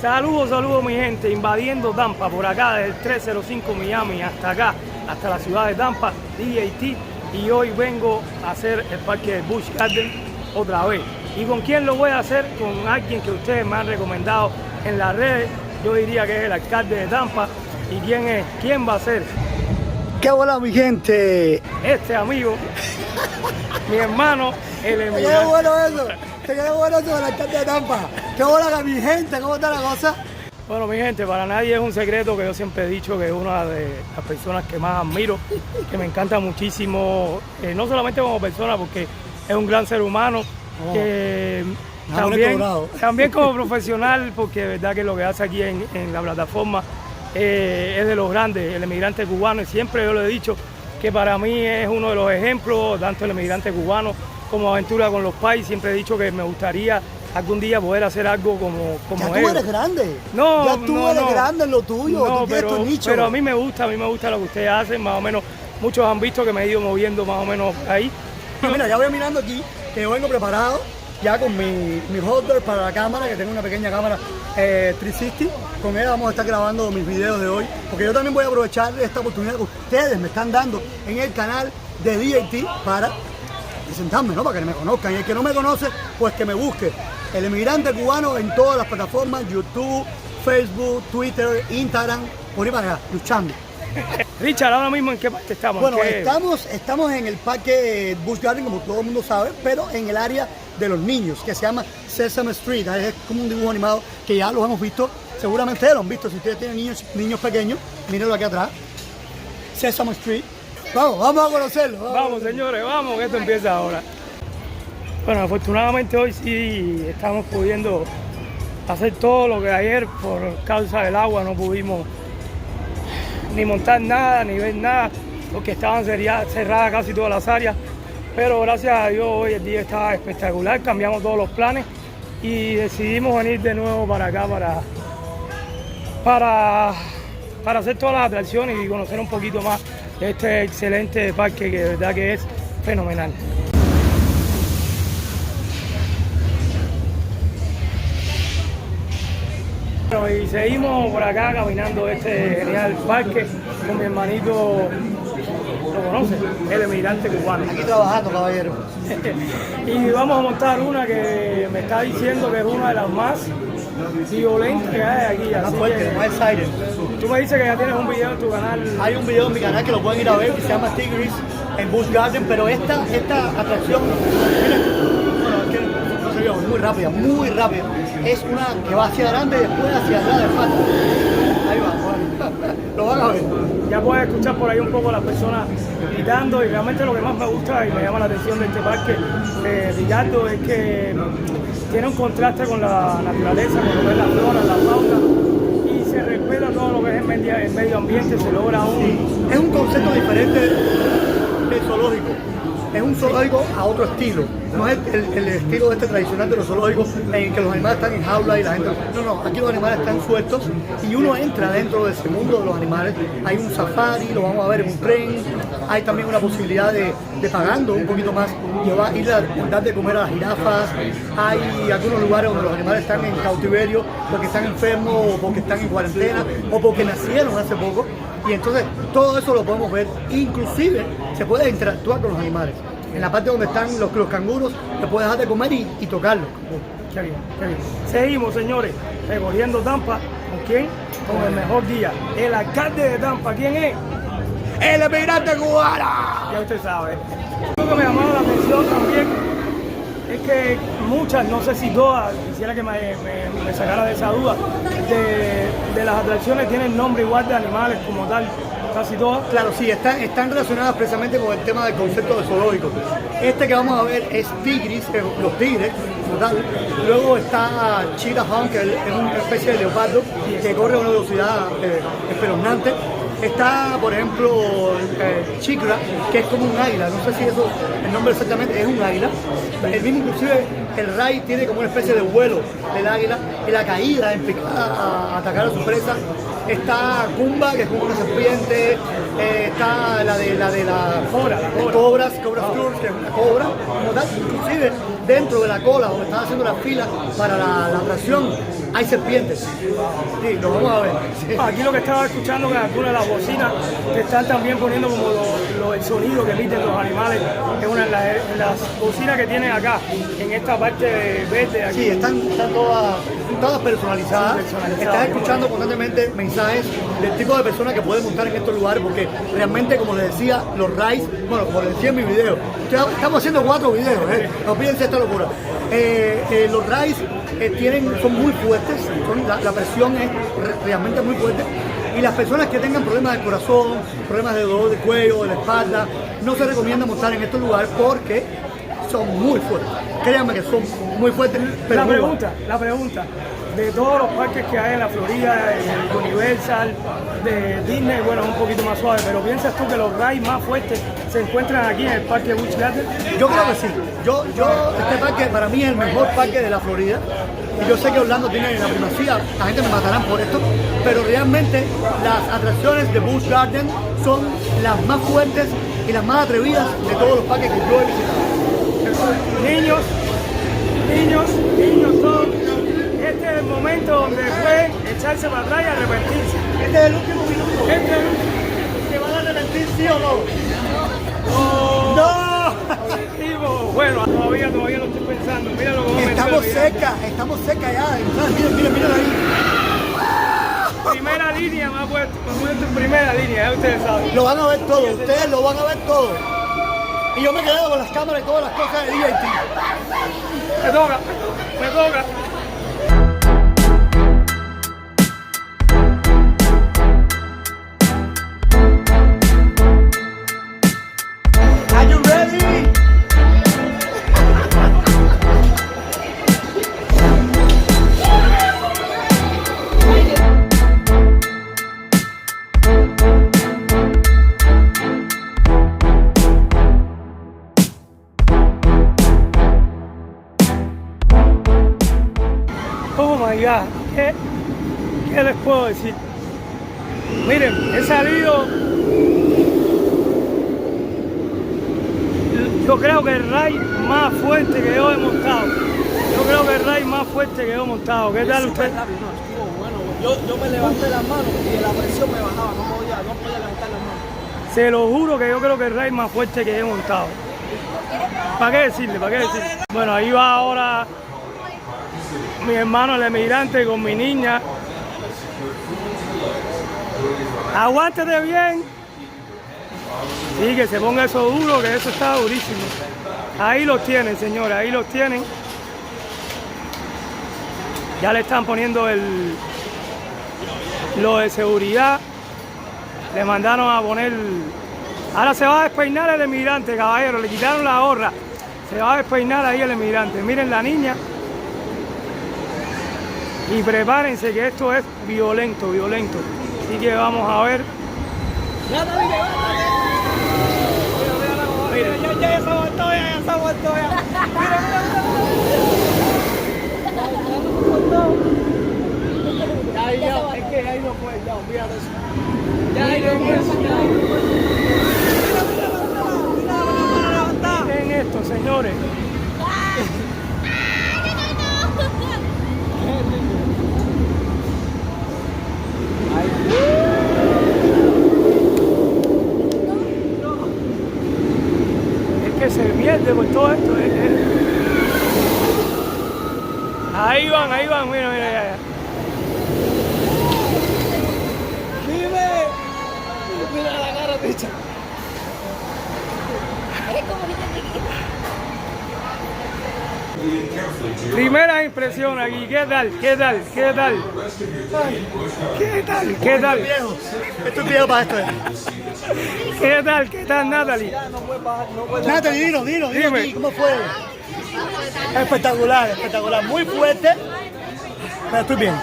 Saludos, saludos mi gente, invadiendo Tampa por acá desde el 305 Miami hasta acá, hasta la ciudad de Tampa, DJT, y hoy vengo a hacer el parque de Busch Garden otra vez. ¿Y con quién lo voy a hacer? Con alguien que ustedes me han recomendado en las redes. Yo diría que es el alcalde de Tampa. ¿Y quién es? ¿Quién va a ser? ¿Qué hola mi gente? Este amigo, mi hermano, el emigrante. ¡Qué bueno eso! ¡Qué bueno eso del alcalde de Tampa! ¡Qué hola mi gente! ¿Cómo está la cosa? Bueno, mi gente, para nadie es un secreto que yo siempre he dicho que es una de las personas que más admiro, que me encanta muchísimo, no solamente como persona, porque es un gran ser humano, también como profesional, porque de verdad que lo que hace aquí en la plataforma es de los grandes, el emigrante cubano, y siempre yo lo he dicho que para mí es uno de los ejemplos, tanto el emigrante cubano como Aventura con los Pais. Siempre he dicho que me gustaría algún día poder hacer algo como ya él. Tú eres grande. No, ya tú eres grande en lo tuyo. No, tú tienes tu nicho. pero a mí me gusta lo que ustedes hacen, más o menos. Muchos han visto que me he ido moviendo más o menos ahí. Mira, ya voy mirando aquí, que yo vengo preparado ya con mi holder para la cámara, que tengo una pequeña cámara 360. Con ella vamos a estar grabando mis videos de hoy, porque yo también voy a aprovechar esta oportunidad que ustedes me están dando en el canal de DJT para presentarme, ¿no? Para que me conozcan. Y el que no me conoce, pues que me busque. El emigrante cubano en todas las plataformas, YouTube, Facebook, Twitter, Instagram, por ahí para allá, luchando. Richard, ahora mismo ¿en qué parte estamos? Bueno, estamos en el parque Busch Garden, como todo el mundo sabe, pero en el área de los niños, que se llama Sesame Street. Es como un dibujo animado que ya los hemos visto, seguramente ustedes lo han visto. Si ustedes tienen niños pequeños, mírenlo aquí atrás. Sesame Street. Vamos a conocerlo. Vamos, señores, vamos, que esto empieza ahora. Bueno, afortunadamente hoy sí estamos pudiendo hacer todo lo que ayer por causa del agua no pudimos ni montar nada, ni ver nada, porque estaban cerradas casi todas las áreas. Pero gracias a Dios hoy el día estaba espectacular, cambiamos todos los planes y decidimos venir de nuevo para acá para hacer todas las atracciones y conocer un poquito más de este excelente parque que de verdad que es fenomenal. Bueno, y seguimos por acá caminando este genial parque con mi hermanito, lo conoce, el emigrante cubano. Aquí trabajando, caballero. Y vamos a montar una que me está diciendo que es una de las más violentas que hay aquí. Más fuerte, más excited. Tú me dices que ya tienes un video en tu canal. Hay un video en mi canal que lo pueden ir a ver, que se llama Tigris en Busch Garden, pero esta atracción, bueno, es que no se vio, muy rápida. Es una que va hacia adelante y después hacia atrás de pato. Ahí va, lo van a ver. Ya puedes escuchar por ahí un poco a las personas gritando, y realmente lo que más me gusta y me llama la atención de este parque, Ricardo, es que tiene un contraste con la naturaleza, con lo que es la flora, la fauna, y se respeta todo lo que es el medio ambiente, se logra Es un concepto diferente de zoológico. Es un zoológico a otro estilo. No es el estilo tradicional de los zoológicos en que los animales están en jaula y la gente... No, aquí los animales están sueltos y uno entra dentro de ese mundo de los animales. Hay un safari, lo vamos a ver en un tren. Hay también una posibilidad de pagando un poquito más, ir a dar de comer a las jirafas. Hay algunos lugares donde los animales están en cautiverio porque están enfermos o porque están en cuarentena o porque nacieron hace poco. Y entonces todo eso lo podemos ver, inclusive se puede interactuar con los animales. En la parte donde están los canguros, te puedes dejar de comer y tocarlos. Qué bien, qué bien. Seguimos, señores, recorriendo Tampa. ¿Con quién? Con el mejor guía, el alcalde de Tampa. ¿Quién es? ¡El emigrante cubano! Ya usted sabe. Lo que me llamaba la atención también es que muchas, no sé si todas, quisiera que me sacara de esa duda, de las atracciones tienen nombre igual de animales como tal, casi todas. Claro, sí, están relacionadas precisamente con el tema del concepto de zoológico. Este que vamos a ver es Tigris, los tigres, como tal. Luego está Cheetah Hunt, que es una especie de leopardo que corre a una velocidad espeluznante. Está, por ejemplo, Chikra, que es como un águila. No sé si eso, el nombre exactamente es un águila. El mismo, inclusive, el Ray tiene como una especie de vuelo del águila y la caída en picada a atacar a su presa. Está Kumba, que es como una serpiente. Está la de las cobras, que es una cobra. Como tal, inclusive dentro de la cola, donde están haciendo la fila para la atracción, hay serpientes. Sí, lo vamos a ver. Sí. Aquí lo que estaba escuchando que algunas de las bocinas te están también poniendo como el sonido que emiten los animales en las bocinas que tienen acá, en esta parte verde aquí. Sí, están todas personalizadas. Estás escuchando constantemente mensajes del tipo de personas que pueden montar en estos lugares, porque realmente, como les decía, los rides, bueno, como les decía en mi video, estamos haciendo 4 videos, no piensen esta locura. Los rides son muy fuertes, la presión es realmente muy fuerte, y las personas que tengan problemas del corazón, problemas de dolor de cuello, de la espalda, no se recomienda montar en estos lugares porque son muy fuertes. Créanme que son muy fuertes. Pero la pregunta, de todos los parques que hay en la Florida, el Universal, de Disney, bueno, es un poquito más suave, pero ¿piensas tú que los rides más fuertes se encuentran aquí en el parque Busch Gardens? Yo creo que sí. Este parque para mí es el mejor parque de la Florida. Y yo sé que Orlando tiene la primacía, la gente me matarán por esto, pero realmente las atracciones de Busch Gardens son las más fuertes y las más atrevidas de todos los parques que yo he visitado. Niños, todos. Este es el momento donde pueden echarse para atrás y arrepentirse. Este es el último minuto. ¿Que van a arrepentir, sí o no? ¡No! Bueno, todavía lo estoy pensando. Mira lo que estamos cerca ya. Mira ahí. Primera línea me ha puesto en primera línea, ya ustedes saben. Lo van a ver todo, ustedes lo van a ver todo. Y yo me quedé con las cámaras y todas las cosas de DJT. Me toca. Are you ready? Oh my God, ¿qué les puedo decir? Miren, he salido, yo creo que el ride más fuerte que yo he montado. ¿Qué tal usted? Yo me levanté las manos y la presión me bajaba, no podía levantar las manos. Se lo juro que yo creo que el ride más fuerte que he montado. ¿Para qué decirle? Bueno, ahí va ahora mi hermano el emigrante con mi niña. Aguántate bien. Sí, que se ponga eso duro, que eso está durísimo. Ahí los tienen, señores, ahí los tienen. Ya le están poniendo lo de seguridad. Le mandaron a poner. Ahora se va a despeinar el emigrante, caballero. Le quitaron la gorra. Se va a despeinar ahí el emigrante. Miren la niña. Y prepárense que esto es violento. Así que vamos a ver. Ya se aguantó, ya. Mira. Es que ahí no puede, ya, olvídate eso. Ya ahí no puede. Mira. Miren esto, señores. Es que se pierde por todo esto. Ahí van, mira, ya. Mira la cara, picha. Primera impresión aquí, ¿qué tal? Estoy viejo para esto. ¿Qué tal, Natalie? Natalie, dilo, Dime. ¿cómo fue? Espectacular, muy fuerte, pero estoy bien.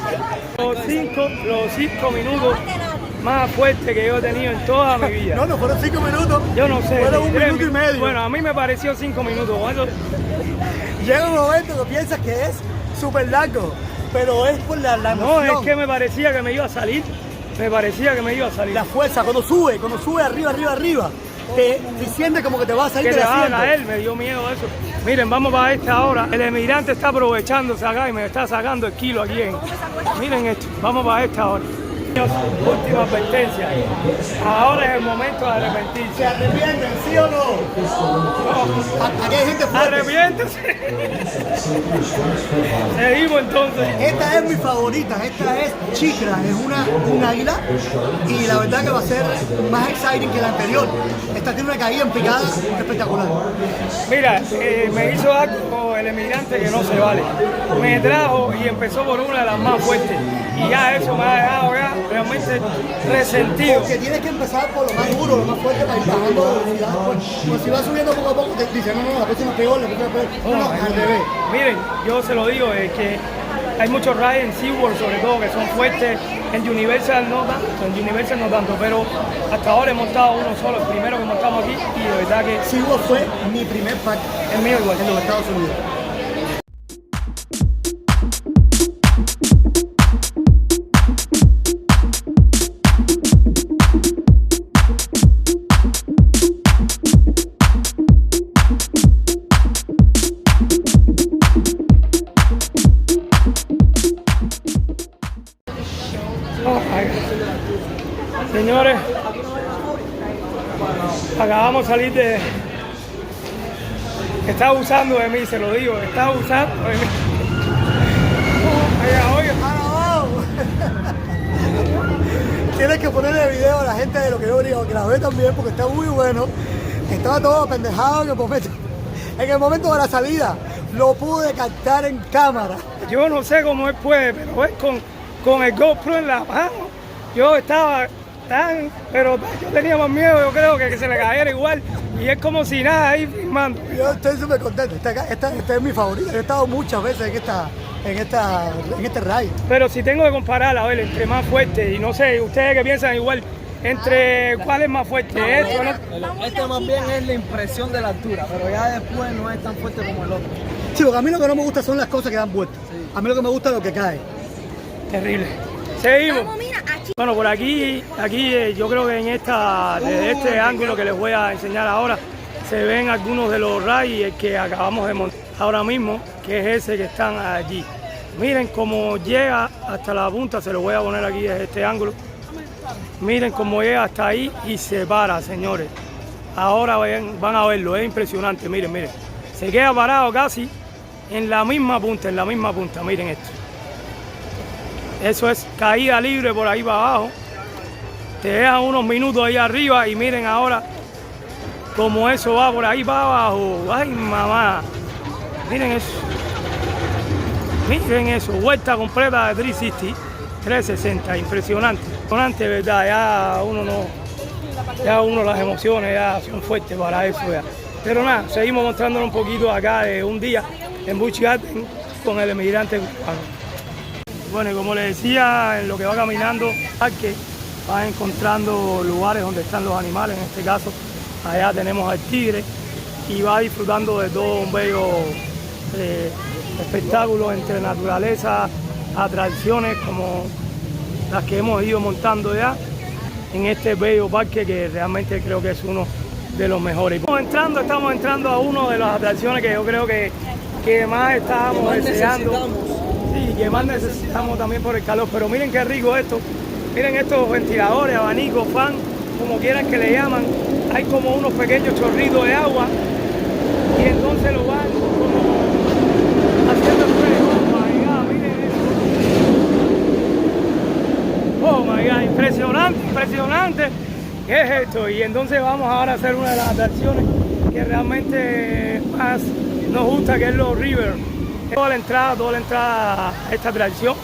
Los 5 minutos más fuertes que yo he tenido en toda mi vida. No fueron 5 minutos. Yo no sé. Fueron 1 minuto y medio. Bueno, a mí me pareció 5 minutos. Bueno, llega un momento que piensas que es súper largo, pero es por la emoción. no, es que me parecía que me iba a salir. La fuerza, cuando sube arriba, te sientes como que te vas a salir que del te va a asiento. caer, me dio miedo eso. Miren, vamos para esta hora. El emigrante está aprovechándose acá y me está sacando el kilo aquí. Miren esto, vamos para esta hora. Última advertencia. Ahora es el momento de arrepentirse. ¿Se arrepienten, sí o no? Aquí hay gente fuerte. Arrepiéntese. Seguimos entonces. Esta es mi favorita, esta es Chikra, es un águila y la verdad que va a ser más exciting que la anterior. Esta tiene una caída en picada espectacular. Mira, me hizo algo el emigrante que no se vale. Me trajo y empezó por una de las más fuertes. Y ya eso me ha dejado ya realmente resentido. Porque tienes que empezar por lo más duro, lo más fuerte para ir bajando de velocidad. Pues si vas subiendo poco a poco te dicen, no, la próxima es peor, la próxima es peor. No, al revés. Miren, yo se lo digo, es que hay muchos rides en SeaWorld sobre todo que son fuertes, en Universal no tanto, pero hasta ahora he montado uno solo, el primero que montamos aquí, y de verdad que SeaWorld fue mi primer parque es mío igual. en los Estados Unidos. Señores, acabamos de salir de... Está abusando de mí, se lo digo, está abusando de mí. Oiga, Tienes que ponerle video a la gente de lo que yo digo, que la ve también porque está muy bueno. Estaba todo apendejado en el momento de la salida. Lo pude captar en cámara. yo no sé cómo él puede, pero es con el GoPro en la mano. Yo estaba pero yo tenía más miedo, yo creo que se le cayera igual. Y es como si nada ahí filmando. Yo estoy súper contento. Esta es mi favorita. Yo he estado muchas veces en este ride. Pero si tengo que comparar, a ver, entre más fuerte, y no sé, ustedes que piensan igual, entre cuál es más fuerte, esto, ¿no? Este más bien es la impresión de la altura, pero ya después no es tan fuerte como el otro. Sí, porque a mí lo que no me gusta son las cosas que dan vueltas. Sí. A mí lo que me gusta es lo que cae. Terrible. Seguimos. Bueno, por aquí yo creo que desde este ángulo que les voy a enseñar ahora, se ven algunos de los rides que acabamos de montar ahora mismo, que es ese que están allí. Miren cómo llega hasta la punta, se lo voy a poner aquí desde este ángulo. Miren cómo llega hasta ahí y se para, señores. Ahora van a verlo, es impresionante, miren. Se queda parado casi en la misma punta, miren esto. Eso es caída libre por ahí para abajo. Te dejan unos minutos ahí arriba y miren ahora cómo eso va por ahí para abajo. ¡Ay, mamá! Miren eso. Vuelta completa de 360. Impresionante, ¿verdad? Ya uno las emociones ya son fuertes para eso ya. Pero nada, seguimos mostrándolo un poquito acá de un día en Busch Garden con el emigrante cubano. Bueno, y como les decía, en lo que va caminando parque, va encontrando lugares donde están los animales. En este caso, allá tenemos al tigre y va disfrutando de todo un bello espectáculo entre naturaleza, atracciones como las que hemos ido montando ya en este bello parque que realmente creo que es uno de los mejores. Estamos entrando a una de las atracciones que yo creo que más estábamos deseando. Sí, que más necesitamos también por el calor, pero miren qué rico esto. Miren estos ventiladores, abanicos, fan, como quieran que le llaman. Hay como unos pequeños chorritos de agua y entonces lo van como haciendo el fuego. Oh my God, miren eso. Oh my God, impresionante. ¿Qué es esto? Y entonces vamos ahora a hacer una de las atracciones que realmente más nos gusta, que es los River. Toda la entrada a esta atracción,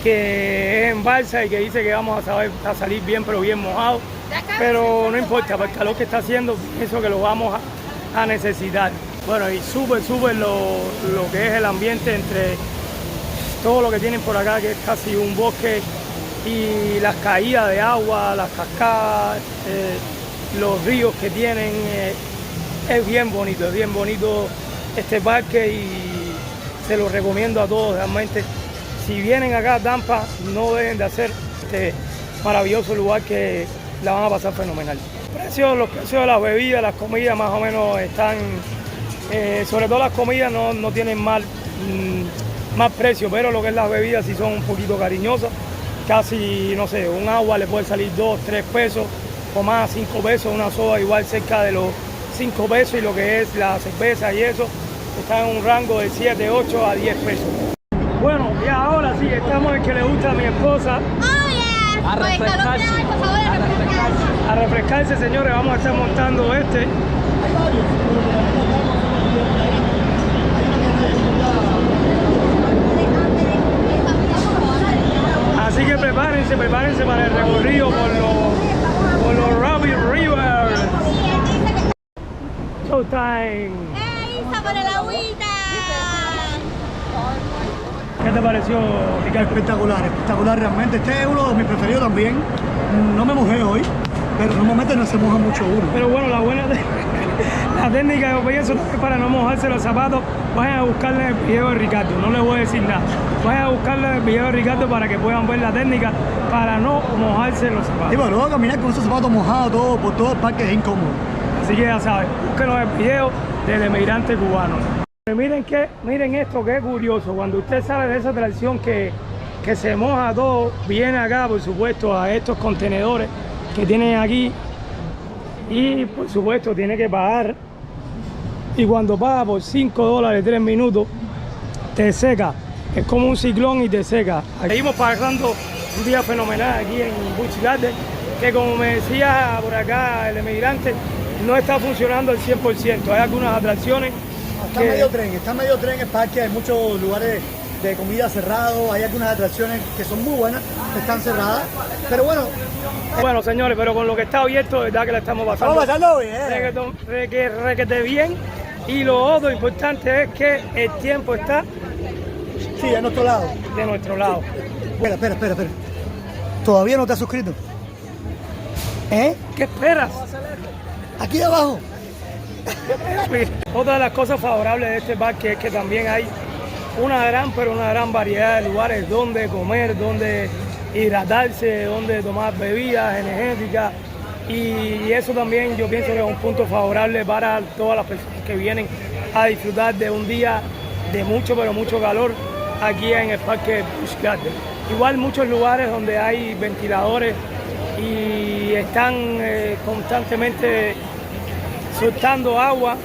que es en balsa y que dice que vamos a salir bien, pero bien mojados. Pero no importa, por el calor que está haciendo, pienso que lo vamos a necesitar. Bueno, y súper lo que es el ambiente entre todo lo que tienen por acá, que es casi un bosque, y las caídas de agua, las cascadas, los ríos que tienen. Es bien bonito este parque y se lo recomiendo a todos realmente. Si vienen acá a Tampa, no dejen de hacer este maravilloso lugar que la van a pasar fenomenal. Los precios de las bebidas, las comidas más o menos están, sobre todo las comidas no tienen más precio, pero lo que es las bebidas sí son un poquito cariñosas. Casi, no sé, un agua le puede salir 2, 3 pesos o más, 5 pesos, una soda igual cerca de los 5 pesos, y lo que es la cerveza y eso está en un rango de 7, 8 a 10 pesos. Bueno, y ahora sí, estamos en que le gusta a mi esposa. A refrescarse. A refrescarse, señores, vamos a estar montando este. Así que prepárense para el recorrido por los Rabbit River. Showtime. ¡Por el agüita! ¿Qué te pareció, Ricardo? Espectacular realmente. Este es uno de mis preferidos también. No me mojé hoy, pero normalmente no se moja mucho uno. Pero bueno, la técnica yo pienso es para no mojarse los zapatos. Vayan a buscarle el video de Ricardo, no les voy a decir nada. Vayan a buscarle el video de Ricardo para que puedan ver la técnica para no mojarse los zapatos. Y bueno, luego caminar con esos zapatos mojados por todo el parque es incómodo. Así que ya saben, búsquenos el video del emigrante cubano. Miren esto, que es curioso. Cuando usted sale de esa tradición que se moja todo, viene acá, por supuesto, a estos contenedores que tienen aquí, y por supuesto tiene que pagar, y cuando paga por $5 3 minutos te seca, es como un ciclón y te seca. Seguimos pasando un día fenomenal aquí en Busch Gardens, que como me decía por acá el emigrante, no está funcionando al 100%, hay algunas atracciones. Está medio tren el parque, hay muchos lugares de comida cerrados, hay algunas atracciones que son muy buenas, están cerradas, pero bueno. Bueno, señores, pero con lo que está abierto, de verdad que la estamos pasando. Estamos pasando bien. Requete bien, y lo otro importante es que el tiempo está sí, a nuestro lado. De nuestro lado. Espera. ¿Todavía no te has suscrito? ¿Eh? ¿Qué esperas? Aquí abajo. Otra de las cosas favorables de este parque es que también hay una gran variedad de lugares donde comer, donde hidratarse, donde tomar bebidas energéticas, y eso también yo pienso que es un punto favorable para todas las personas que vienen a disfrutar de un día de mucho calor aquí en el parque Busch Gardens. Igual muchos lugares donde hay ventiladores y están constantemente soltando agua,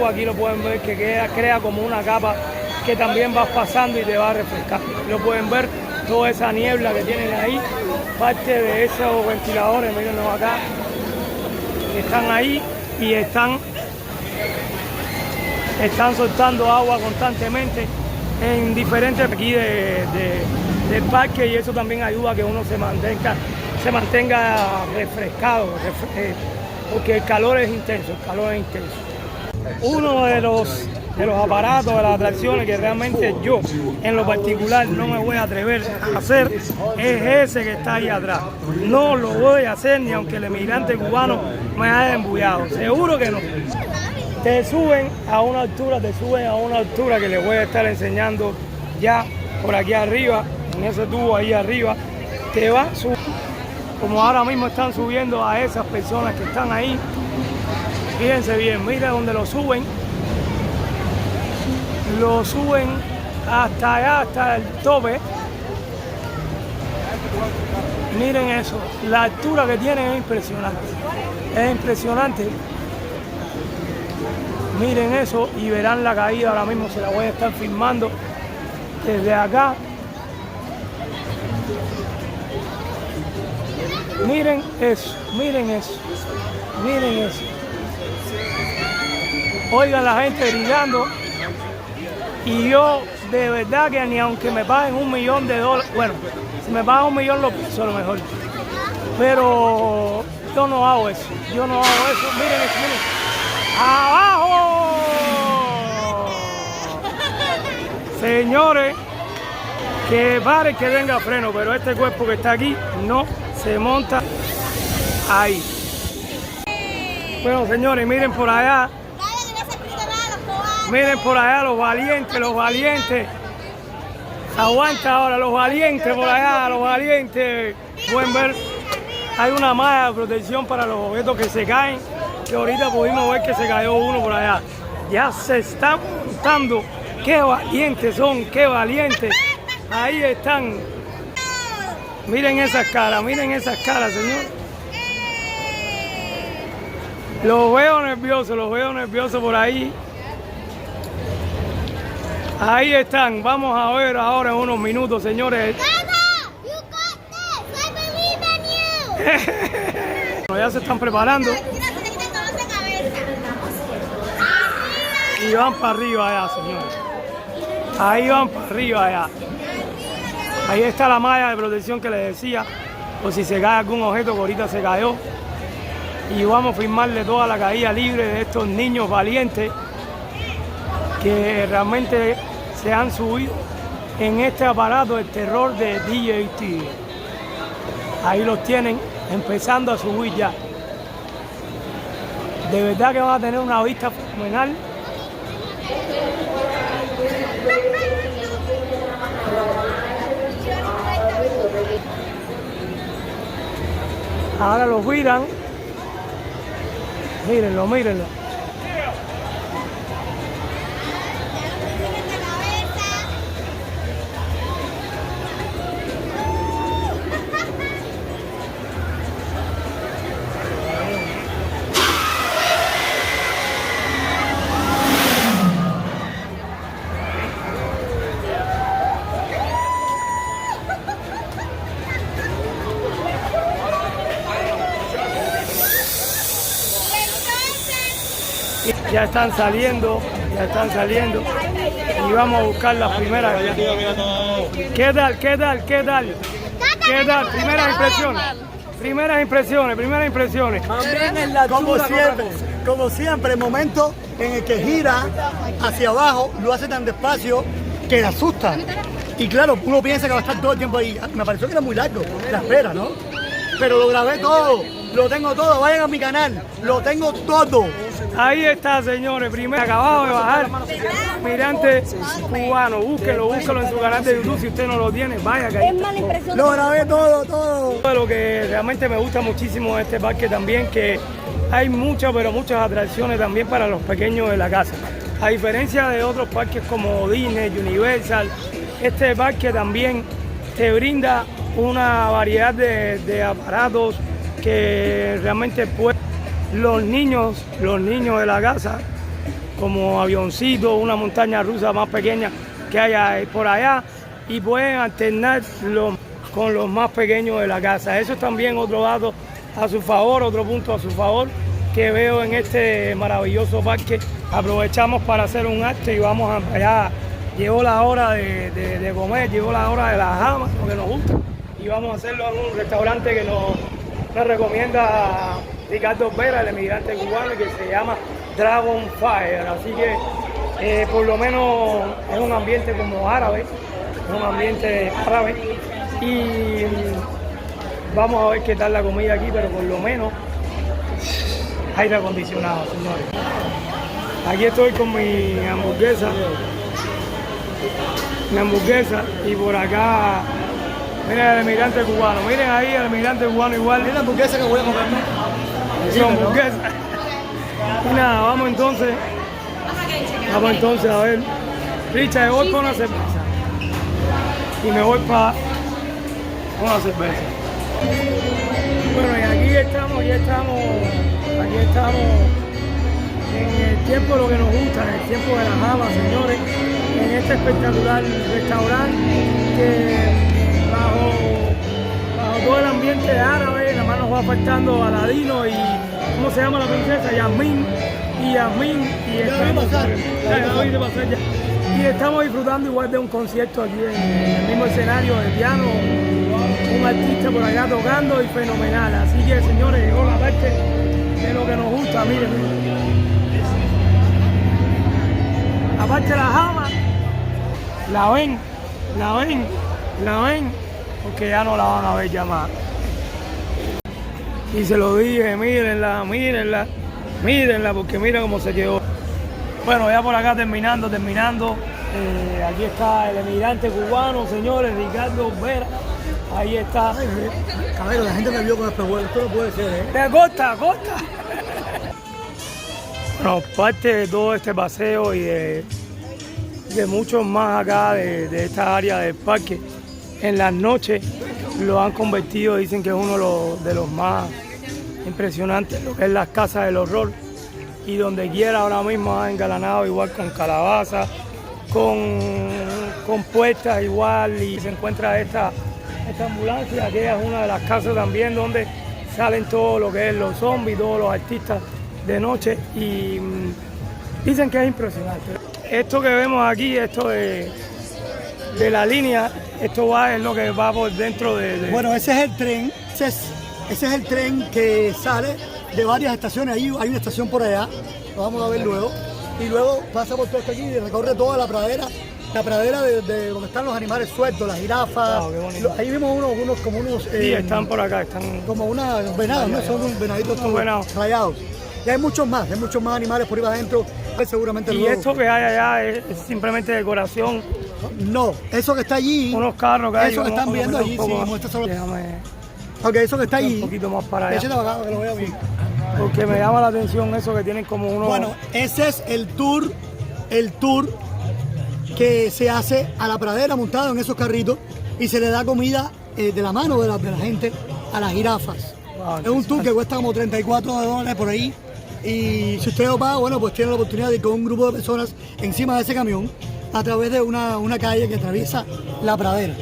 aquí lo pueden ver que crea como una capa que también vas pasando y te va a refrescar. Lo pueden ver, toda esa niebla que tienen ahí, parte de esos ventiladores, mírenlo acá, que están ahí y están soltando agua constantemente en diferentes aquí del parque, y eso también ayuda a que uno se mantenga refrescado, porque el calor es intenso, Uno de los aparatos, de las atracciones que realmente yo, en lo particular, no me voy a atrever a hacer, es ese que está ahí atrás. No lo voy a hacer ni aunque el emigrante cubano me haya embullado, seguro que no. Te suben a una altura que les voy a estar enseñando ya por aquí arriba, en ese tubo ahí arriba, te va subiendo. Como ahora mismo están subiendo a esas personas que están ahí, fíjense bien, miren donde lo suben hasta allá, hasta el tope. Miren eso, la altura que tienen es impresionante, miren eso, y verán la caída. Ahora mismo se la voy a estar filmando desde acá. Miren eso. Oigan la gente gritando, y yo de verdad que ni aunque me paguen $1 millón, bueno, si me pagan $1 millón lo pienso a lo mejor, pero yo no hago eso, miren eso, miren, ¡abajo! Señores, que pare que tenga freno, pero este cuerpo que está aquí no se monta ahí. Bueno, señores, miren por allá. Miren por allá los valientes. Aguanta ahora, los valientes por allá, Pueden ver hay una malla de protección para los objetos que se caen, que ahorita pudimos ver que se cayó uno por allá. Ya se están montando. ¡Qué valientes son! ¡Qué valientes! Ahí están. Miren esas caras, señor. Los veo nerviosos por ahí. Ahí están. Vamos a ver ahora en unos minutos, señores. You got this. I believe in you. Ya se están preparando. Y van para arriba allá, señores. Ahí van para arriba allá. Ahí está la malla de protección que les decía, por si se cae algún objeto que ahorita se cayó. Y vamos a firmarle toda la caída libre de estos niños valientes que realmente se han subido en este aparato del terror de DJT. Ahí los tienen empezando a subir ya. De verdad que van a tener una vista fenomenal. Ahora los miran. Mírenlo. Ya están saliendo y vamos a buscar las primeras. ¿Qué tal? Primeras impresiones. Como siempre, el momento en el que gira hacia abajo, lo hace tan despacio que le asusta. Y claro, uno piensa que va a estar todo el tiempo ahí. Me pareció que era muy largo, la espera, ¿no? Pero lo grabé todo, lo tengo todo, vayan a mi canal, lo tengo todo. Ahí está, señores, primero acabado de bajar, Almirante Cubano, búsquelo en su canal de YouTube, si usted no lo tiene, vaya que ahí está. Lo grabé todo. Lo que realmente me gusta muchísimo de este parque también, que hay muchas atracciones también para los pequeños de la casa. A diferencia de otros parques como Disney, Universal, este parque también te brinda una variedad de aparatos que realmente los niños de la casa, como avioncitos, una montaña rusa más pequeña que haya por allá, y pueden alternar con los más pequeños de la casa. Eso es también otro dato a su favor, otro punto a su favor que veo en este maravilloso parque. Aprovechamos para hacer un acto y vamos allá. Llegó la hora de comer, llegó la hora de las jamas, lo que nos gusta, y vamos a hacerlo en un restaurante que nos recomienda Ricardo Vera, el emigrante cubano, que se llama Dragon Fire. Así que por lo menos es un ambiente como árabe, y vamos a ver qué tal la comida aquí, pero por lo menos aire acondicionado, señores. Aquí estoy con mi hamburguesa, y por acá miren el emigrante cubano, miren ahí el emigrante cubano igual. Mira la hamburguesa que voy a comerme. Sí, hamburguesa. Y nada, vamos entonces a ver. Richard, me voy con una cerveza y me voy para una cerveza. Bueno, y aquí estamos en el tiempo de lo que nos gusta, en el tiempo de las jamas, señores, en este espectacular restaurante que bajo todo el ambiente árabe, nada más nos va faltando Aladino y ¿cómo se llama la princesa? Yasmín y estamos disfrutando igual de un concierto aquí en el mismo escenario de piano, un artista por acá tocando y fenomenal. Así que, señores, llegó la parte de lo que nos gusta. Miren, aparte la jama, la ven, porque ya no la van a ver ya más. Y se lo dije, mírenla, porque mira cómo se quedó. Bueno, ya por acá terminando. Aquí está el emigrante cubano, señores, Ricardo Vera, Ahí está. Ay, caballero, la gente me vio con espejuelos. Esto no puede ser, ¿eh? ¡De costa, costa! Bueno, parte de todo este paseo y de muchos más acá de esta área del parque, en las noches lo han convertido, dicen que es uno de los más impresionantes, lo que es las casas del horror, y donde quiera ahora mismo han engalanado igual con calabazas, con puertas igual, y se encuentra esta ambulancia, que es una de las casas también donde salen todo lo que es los zombies, todos los artistas de noche, y dicen que es impresionante. Esto que vemos aquí, esto de la línea, esto es lo que va por dentro de... Bueno, ese es el tren, ese es el tren que sale de varias estaciones. Ahí hay una estación por allá, lo vamos a ver luego, y luego pasa por todo esto aquí y recorre toda la pradera de donde están los animales sueltos, las jirafas. Wow, qué bonito. Ahí vimos unos Sí, están por acá, están... como unos venados, ¿no? Son unos venaditos Son venados. rayados. Y hay muchos más animales por ahí adentro, seguramente. Y luego... esto que hay allá es simplemente decoración. No, eso que está allí, Unos carros que hay. eso que están viendo allí, sí, muestra solo... Ok, eso que está allí, un poquito más para allá, échate para acá, que lo vea bien. porque me llama la atención eso que tienen como unos... Bueno, ese es el tour que se hace a la pradera montado en esos carritos y se le da comida de la mano de la gente a las jirafas. Wow, es un tour que cuesta como $34 por ahí, y si usted lo paga, bueno, pues tiene la oportunidad de ir con un grupo de personas encima de ese camión a través de una calle que atraviesa la pradera.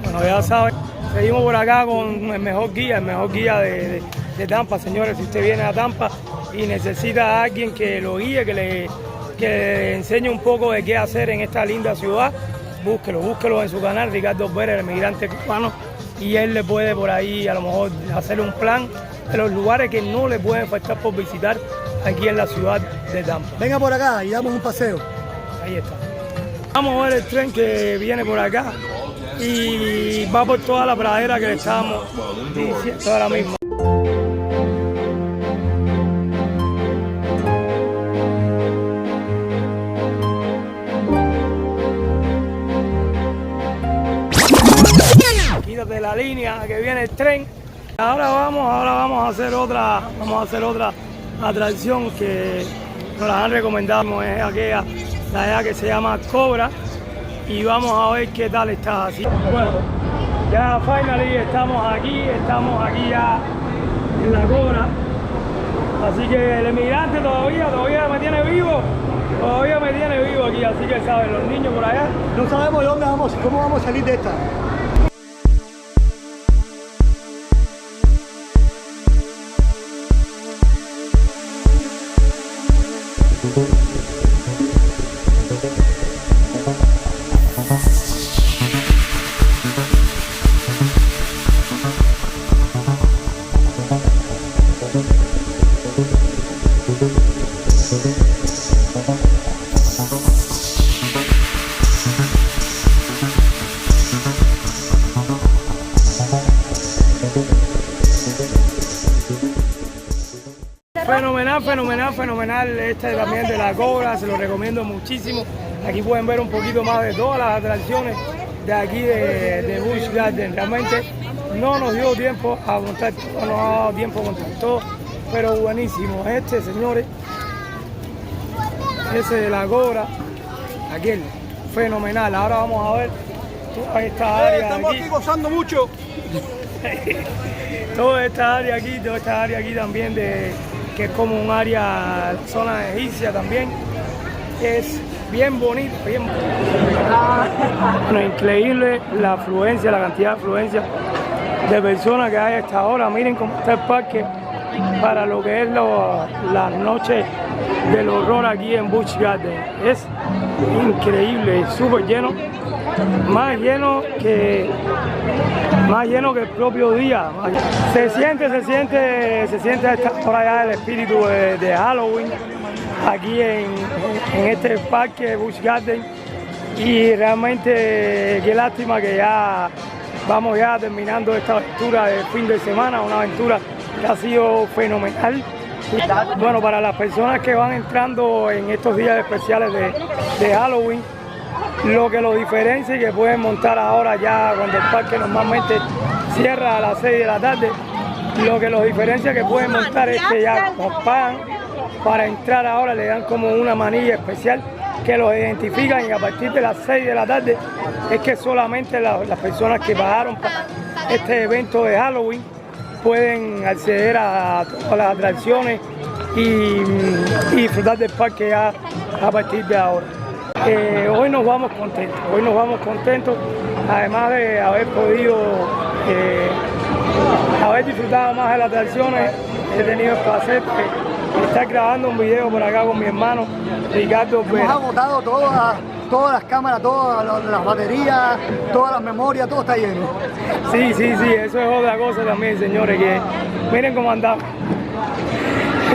Bueno, ya saben, seguimos por acá con el mejor guía de Tampa, señores. Si usted viene a Tampa y necesita a alguien que lo guíe, que le enseñe un poco de qué hacer en esta linda ciudad, búsquelo en su canal, Ricardo Pérez, el migrante cubano, y él le puede por ahí a lo mejor hacer un plan de los lugares que no le pueden faltar por visitar aquí en la ciudad de Tampa. Venga por acá y damos un paseo. Ahí está. Vamos a ver el tren que viene por acá y va por toda la pradera que le estábamos diciendo ahora mismo. Quítate la línea que viene el tren. Ahora vamos a hacer otra atracción que nos la han recomendado, es aquella de allá que se llama Cobra, y vamos a ver qué tal está así. Bueno, ya finally estamos aquí ya en la Cobra, así que el emigrante todavía me tiene vivo aquí, así que saben, los niños por allá. No sabemos de dónde vamos y cómo vamos a salir de esta. Fenomenal este también de la Cobra, se lo recomiendo muchísimo. Aquí pueden ver un poquito más de todas las atracciones de aquí de Busch Gardens. Realmente no nos dio tiempo a montar todo, pero buenísimo. Este, señores, ese de la Cobra, aquel, fenomenal. Ahora vamos a ver toda esta área. Estamos aquí gozando mucho. Toda esta área aquí también que es como un área, zona egipcia también, es bien bonito, Bueno, increíble la afluencia, la cantidad de afluencia de personas que hay a esta hora. Miren cómo está el parque para lo que es las noches del horror aquí en Busch Gardens. Es increíble, súper lleno, más lleno que el propio día. Se siente por allá el espíritu de Halloween aquí en este parque de Busch Gardens, y realmente qué lástima que ya vamos terminando esta aventura de fin de semana, una aventura que ha sido fenomenal. Bueno, para las personas que van entrando en estos días especiales de Halloween, Lo que lo diferencia y que pueden montar ahora ya cuando el parque normalmente cierra a las 6 de la tarde, lo que los diferencia que pueden montar es que ya nos pagan para entrar ahora, le dan como una manilla especial que los identifican y a partir de las 6 de la tarde es que solamente las personas que pagaron para este evento de Halloween pueden acceder a todas las atracciones y disfrutar del parque ya a partir de ahora. Hoy nos vamos contentos, además de haber podido haber disfrutado más de las atracciones. He tenido el placer de estar grabando un video por acá con mi hermano Ricardo Vera. Hemos agotado todas las cámaras, todas las baterías, todas las memorias, todo está lleno. Sí, eso es otra cosa también, señores, que miren cómo andamos.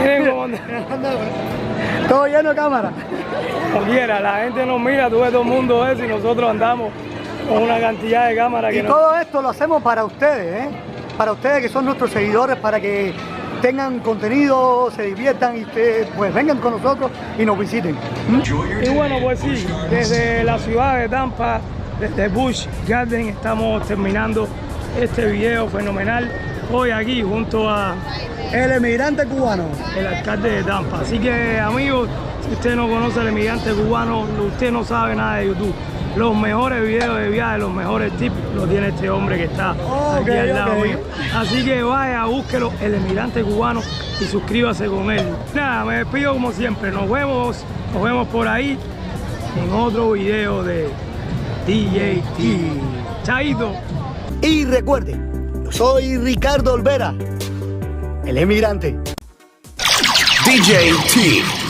Miren cómo andamos. Todo lleno de cámaras. Como quiera, la gente nos mira, tú ves todo el mundo eso y nosotros andamos con una cantidad de cámaras que y todo esto lo hacemos para ustedes, para ustedes que son nuestros seguidores, para que tengan contenido, se diviertan y pues vengan con nosotros y nos visiten. Y bueno, pues sí, desde la ciudad de Tampa, desde Busch Garden, estamos terminando este video fenomenal hoy aquí junto a El emigrante cubano, el alcalde de Tampa. Así que, amigos, si usted no conoce al emigrante cubano, usted no sabe nada de YouTube. Los mejores videos de viaje, los mejores tips los tiene este hombre que está aquí al lado mío. Así que vaya, búsquelo, el emigrante cubano, y suscríbase con él. Nada, me despido como siempre. Nos vemos por ahí en otro video de DJT. Chaito. y recuerde, yo soy Ricardo Olvera, el emigrante. DJT.